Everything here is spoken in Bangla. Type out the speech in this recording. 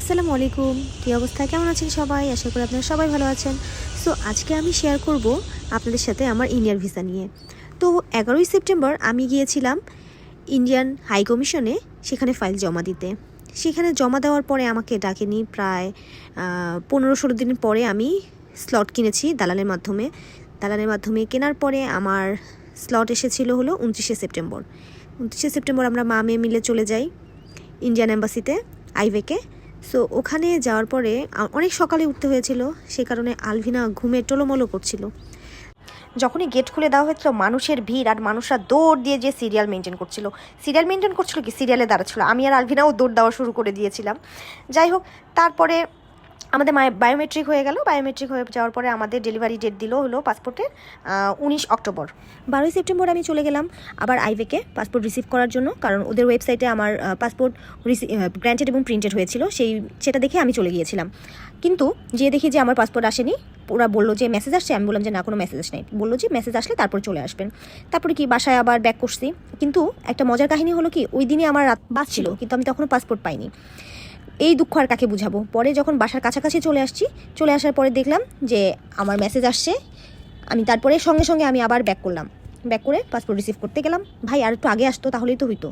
আসসালামু আলাইকুম, কী অবস্থা, কেমন আছেন সবাই? আশা করি আপনারা সবাই ভালো আছেন। সো আজকে আমি শেয়ার করব আপনাদের সাথে আমার ইন্ডিয়ার ভিসা নিয়ে। তো 11ই সেপ্টেম্বর আমি গিয়েছিলাম ইন্ডিয়ান হাই কমিশনে, সেখানে ফাইল জমা দিতে। সেখানে জমা দেওয়ার পরে আমাকে ডাকেনি, প্রায় 15-16 দিন পরে আমি স্লট কিনেছি দালালের মাধ্যমে কেনার পরে আমার স্লট এসেছিল হলো 29শে সেপ্টেম্বর। 29শে সেপ্টেম্বর আমরা মা মেয়ে মিলে চলে যাই ইন্ডিয়ান এম্বাসিতে, আইভেকে। সো ওখানে যাওয়ার পরে অনেক সকালে উঠতে হয়েছিল, সে কারণে আলভিনা ঘুমে টোলোমলো করছিল। যখনই গেট খুলে দেওয়া হয়েছিল, মানুষের ভিড় আর মানুষরা দৌড় দিয়ে যে সিরিয়াল মেনটেন করছিল কি সিরিয়ালে দাঁড়াচ্ছিল। আমি আর আলভিনাও দৌড় দেওয়া শুরু করে দিয়েছিলাম। যাই হোক, তারপরে আমাদের বায়োমেট্রিক হয়ে গেল। বায়োমেট্রিক হয়ে যাওয়ার পরে আমাদের ডেলিভারি ডেট দিল হলো পাসপোর্টের 19 অক্টোবর। 12ই সেপ্টেম্বর আমি চলে গেলাম আবার আইভেকে পাসপোর্ট রিসিভ করার জন্য, কারণ ওদের ওয়েবসাইটে আমার পাসপোর্ট গ্র্যান্টেড এবং প্রিন্টেড হয়েছিল, সেটা দেখে আমি চলে গিয়েছিলাম। কিন্তু যে দেখি যে আমার পাসপোর্ট আসেনি, ওরা বললো যে মেসেজ আসছে। আমি বললাম যে না, কোনো মেসেজ নেই। বললো যে মেসেজ আসলে তারপর চলে আসবেন। তারপরে কি বাসায় আবার ব্যাক করছি। কিন্তু একটা মজার কাহিনী হলো কি, ওই দিনে আমার রাত বাজছিল, কিন্তু আমি তখনও পাসপোর্ট পাইনি। এই দুঃখ আর কাকে বুঝাবো। পরে যখন বাসার কাছাকাছি চলে আসার পরে দেখলাম যে আমার মেসেজ আসছে। আমি তারপরে সঙ্গে সঙ্গে আমি আবার ব্যাক করে পাসপোর্ট রিসিভ করতে গেলাম। ভাই আর একটু আগে আসতো তাহলেই তো হইতো।